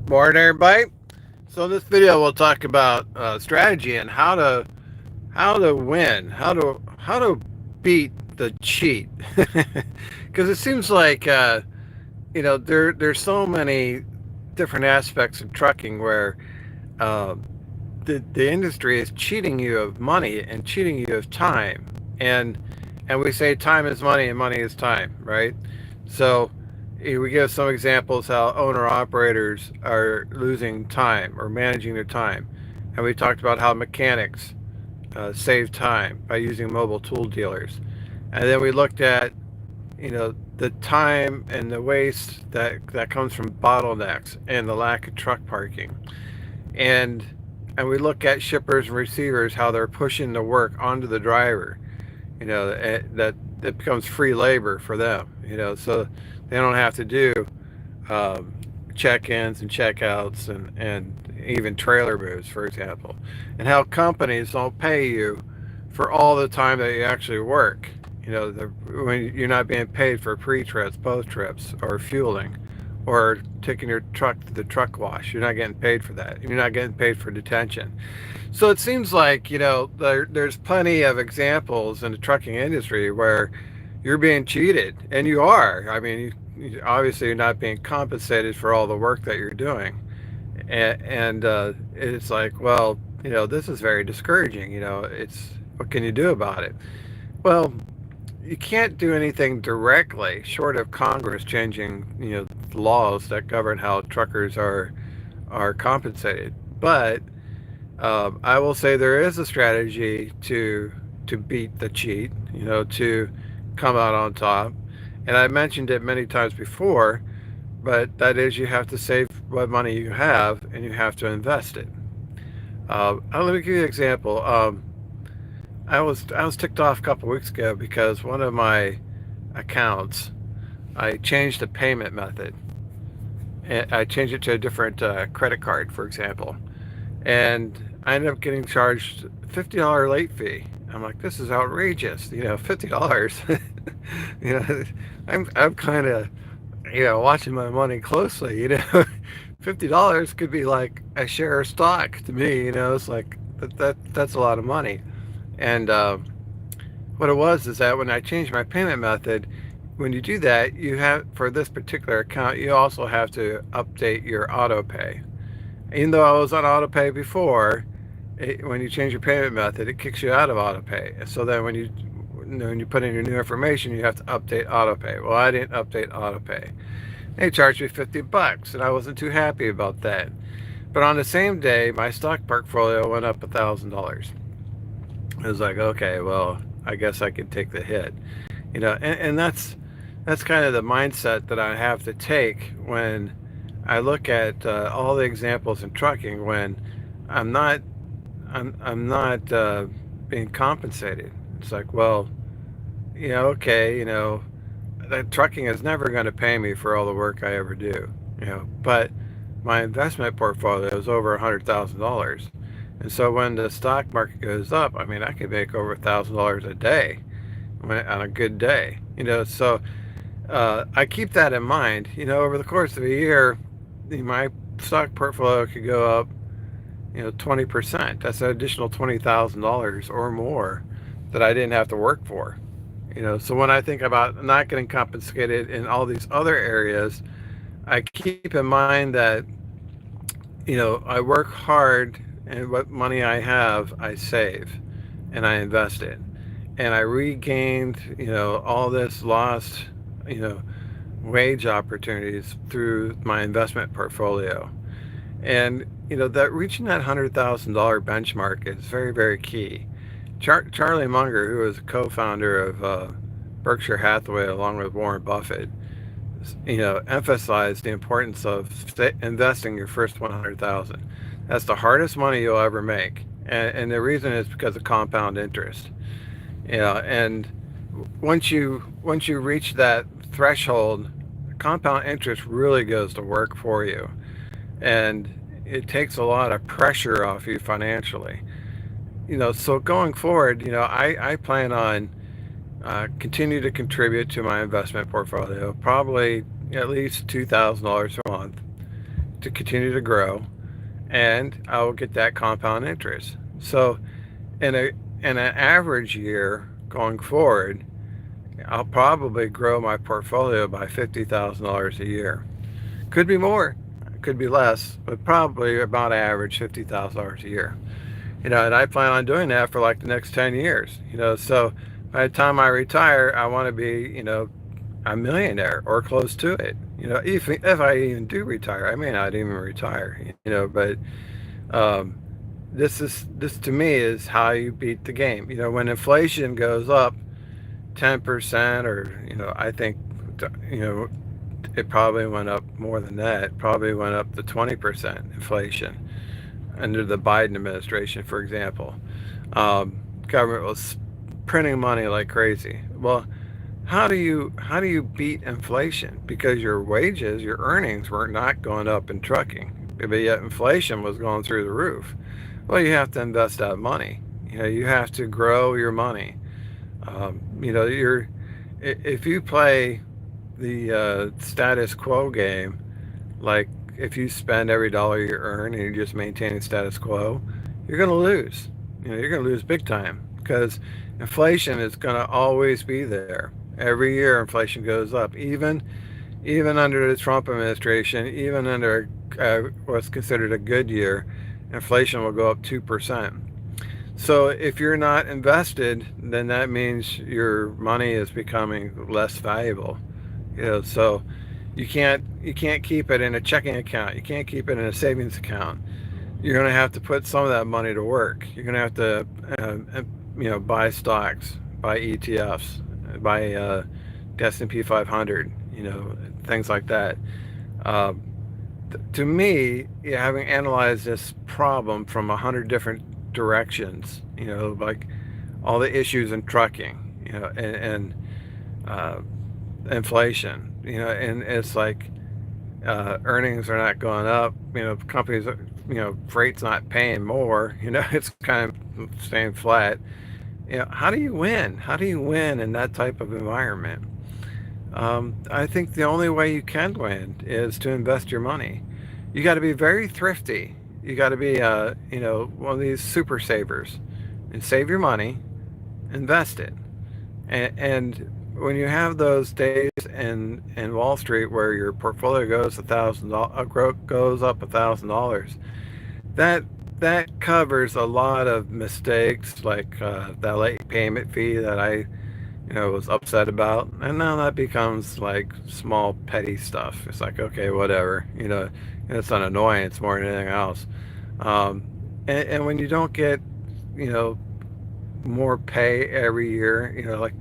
Morning, everybody. So in this video, we'll talk about strategy and how to win, how to beat the cheat. Because it seems like there's so many different aspects of trucking where uh, the industry is cheating you of money and cheating you of time, and and we say time is money and money is time, right? So we give some examples how owner operators are losing time or managing their time, and we talked about how mechanics save time by using mobile tool dealers, and then we looked at the time and the waste that comes from bottlenecks and the lack of truck parking, and and we look at shippers and receivers how they're pushing the work onto the driver, that it becomes free labor for them, so they don't have to do um, check-ins and check-outs and even trailer moves, for example, and how companies don't pay you for all the time that you actually work. When you're not being paid for pre-trips, post-trips, or fueling, or taking your truck to the truck wash. You're not getting paid for that. You're not getting paid for detention. So it seems like, there's plenty of examples in the trucking industry where you're being cheated, and you are. I mean, obviously you're not being compensated for all the work that you're doing, and it's like, well, this is very discouraging. It's what can you do about it? Well, you can't do anything directly short of Congress changing, laws that govern how truckers are compensated. But I will say there is a strategy to beat the cheat, to come out on top. And I mentioned it many times before, but that is you have to save what money you have and you have to invest it. Let me give you an example. I was ticked off a couple weeks ago because one of my accounts, I changed the payment method. And I changed it to a different credit card, for example, and I ended up getting charged $50 late fee. I'm like, this is outrageous. $50. I'm kind of watching my money closely. $50 could be like a share of stock to me. It's like that's a lot of money. And what it was is that when I changed my payment method, when you do that, you have, for this particular account, you also have to update your auto pay. Even though I was on auto pay before, when you change your payment method, it kicks you out of auto pay. So then when you put in your new information, you have to update auto pay. Well, I didn't update auto pay. They charged me $50, and I wasn't too happy about that. But on the same day, my stock portfolio went up $1,000. I was like, okay, well, I guess I could take the hit. And that's kind of the mindset that I have to take when I look at all the examples in trucking when I'm not I'm not being compensated. It's like, well, okay, that trucking is never going to pay me for all the work I ever do, but my investment portfolio is over $100,000. And so when the stock market goes up, I mean, I could make over $1,000 a day on a good day, so I keep that in mind. Over the course of a year, my stock portfolio could go up, 20%. That's an additional $20,000 or more that I didn't have to work for. So when I think about not getting compensated in all these other areas, I keep in mind that, I work hard, and what money I have, I save and I invest it. And I regained, all this lost, you know, wage opportunities through my investment portfolio. And, that reaching that $100,000 benchmark is very, very key. Charlie Munger, who is a co-founder of Berkshire Hathaway along with Warren Buffett, emphasized the importance of investing your first 100,000. That's the hardest money you'll ever make, and the reason is because of compound interest. And once you reach that threshold, compound interest really goes to work for you, and it takes a lot of pressure off you financially. So going forward, I plan on continue to contribute to my investment portfolio, probably at least $2,000 a month, to continue to grow, and I will get that compound interest. So in a in an average year going forward, I'll probably grow my portfolio by $50,000 a year. Could be more, could be less, but probably about average $50,000 a year. And I plan on doing that for like the next 10 years. So by the time I retire, I want to be, a millionaire or close to it. If I even do retire, I may not even retire. But um, this to me is how you beat the game. When inflation goes up 10%, or I think you know it probably went up more than that. It probably went up to 20% inflation under the Biden administration, for example. Government was printing money like crazy. Well, how do you beat inflation? Because your wages, your earnings were not going up in trucking, but yet inflation was going through the roof. Well, you have to invest that money. You have to grow your money. You're if you play the status quo game, like if you spend every dollar you earn and you're just maintaining status quo, you're going to lose. You're going to lose big time, because inflation is going to always be there. Every year, inflation goes up. Even under the Trump administration, even under what's considered a good year, inflation will go up 2%. So if you're not invested, then that means your money is becoming less valuable. So you can't keep it in a checking account. You can't keep it in a savings account. You're going to have to put some of that money to work. You're going to have to buy stocks, buy ETFs, buy S&P 500, things like that. To me, having analyzed this problem from 100 different directions, like all the issues in trucking, and inflation, and it's like earnings are not going up. Companies, freight's not paying more. It's kind of staying flat. How do you win? How do you win in that type of environment? I think the only way you can win is to invest your money. You got to be very thrifty. You got to be, one of these super savers, and save your money, invest it. And when you have those days in Wall Street where your portfolio goes goes up $1,000, that that covers a lot of mistakes, like that late payment fee that I was upset about, and now that becomes like small petty stuff. It's like, okay, whatever, it's an annoyance more than anything else. um, and when you don't get you know more pay every year, like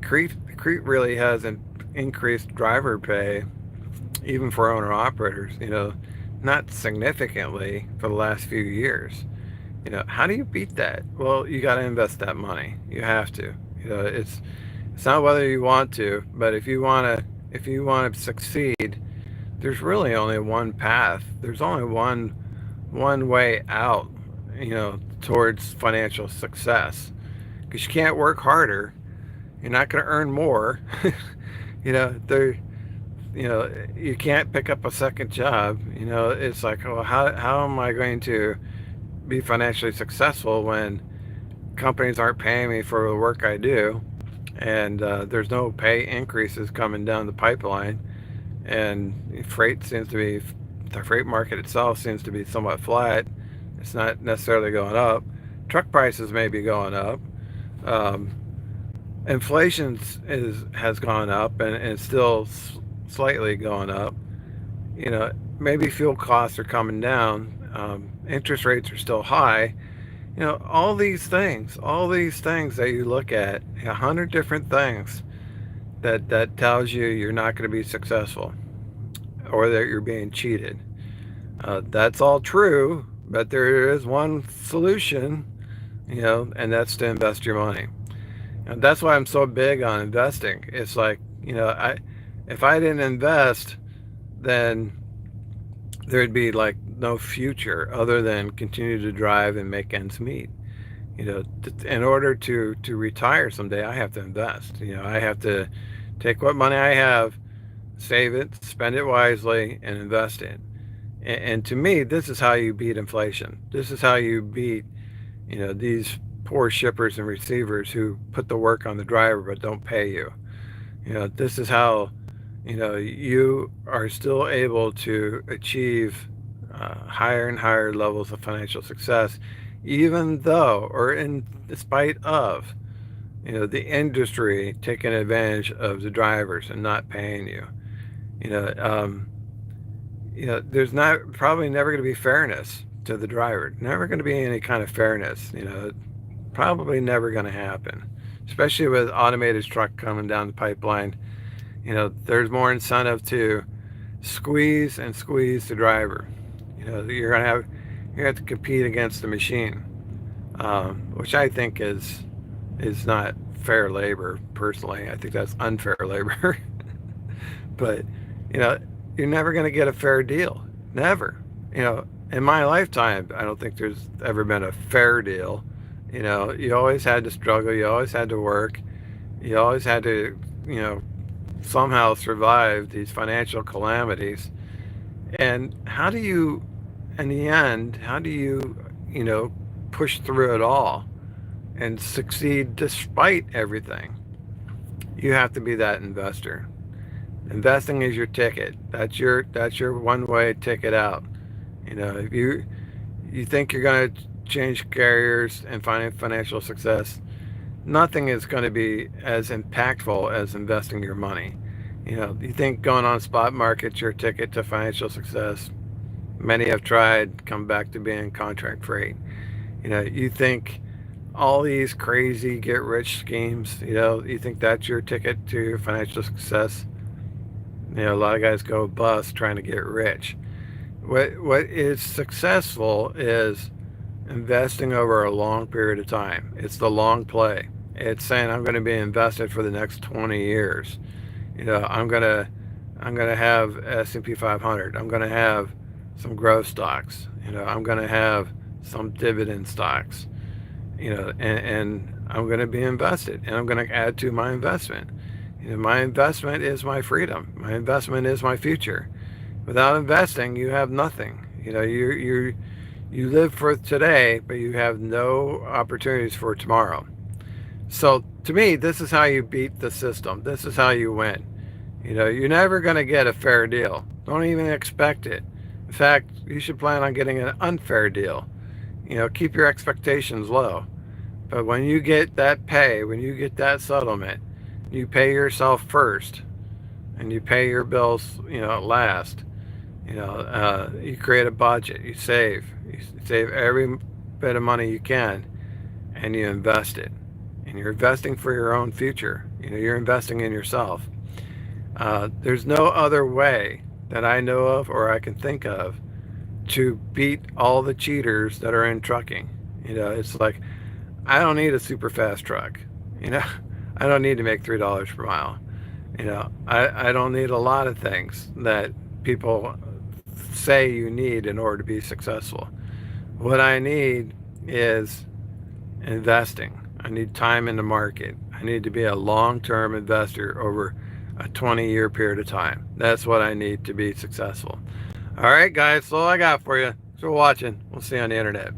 Crete really hasn't increased driver pay, even for owner operators, not significantly for the last few years. How do you beat that? Well, you got to invest that money. You have to. It's not whether you want to, but if you want to succeed, there's really only one path. There's only one way out, towards financial success. Because you can't work harder. You're not going to earn more. There. You can't pick up a second job. It's like, oh, how am I going to be financially successful when companies aren't paying me for the work I do, and there's no pay increases coming down the pipeline, and the freight market itself seems to be somewhat flat. It's not necessarily going up. Truck prices may be going up. Um, Inflation has gone up, and it's still slightly going up. Maybe fuel costs are coming down. Interest rates are still high. All these things that you look at, 100 different things that tells you you're not going to be successful, or that you're being cheated. That's all true, but there is one solution, and that's to invest your money. And that's why I'm so big on investing. It's like, if I didn't invest, then there'd be like no future other than continue to drive and make ends meet. In order to retire someday, I have to invest. I have to take what money I have, save it, spend it wisely, and invest it. And to me, this is how you beat inflation. This is how you beat, these poor shippers and receivers who put the work on the driver but don't pay you. This is how, you are still able to achieve higher and higher levels of financial success, even though, or in spite of, the industry taking advantage of the drivers and not paying you. You know, um, there's not probably never going to be fairness to the driver. Never going to be any kind of fairness. Probably never going to happen, especially with automated truck coming down the pipeline. There's more incentive to squeeze and squeeze the driver. You're going to have to compete against the machine, which I think is not fair labor. Personally, I think that's unfair labor. But you know, you're never going to get a fair deal. Never. In my lifetime, I don't think there's ever been a fair deal. You always had to struggle. You always had to work. You always had to, somehow survive these financial calamities. And how do you, in the end, how do you, push through it all and succeed despite everything? You have to be that investor. Investing is your ticket. That's your one-way ticket out. If you think you're going to change carriers and find financial success, nothing is going to be as impactful as investing your money. You think going on spot market's your ticket to financial success. Many have tried, come back to being contract freight. You think all these crazy get-rich schemes, you think that's your ticket to financial success. A lot of guys go bust trying to get rich. What is successful is investing over a long period of time. It's the long play. It's saying I'm going to be invested for the next 20 years. I'm going to have S&P 500. I'm going to have some growth stocks. I'm going to have some dividend stocks. And I'm going to be invested, and I'm going to add to my investment. My investment is my freedom. My investment is my future. Without investing, you have nothing. You live for today, but you have no opportunities for tomorrow. So to me, this is how you beat the system. This is how you win. You're never going to get a fair deal. Don't even expect it. In fact, you should plan on getting an unfair deal. Keep your expectations low. But when you get that pay, when you get that settlement, you pay yourself first, and you pay your bills, last. You create a budget. You save every bit of money you can, and you invest it. And you're investing for your own future. You're investing in yourself. There's no other way that I know of or I can think of to beat all the cheaters that are in trucking. It's like, I don't need a super fast truck. I don't need to make $3 per mile. I don't need a lot of things that people say you need in order to be successful. What I need is investing. I need time in the market. I need to be a long-term investor over a 20-year period of time. That's what I need to be successful. All right, guys, that's all I got for you. Thanks for watching. We'll see you on the internet.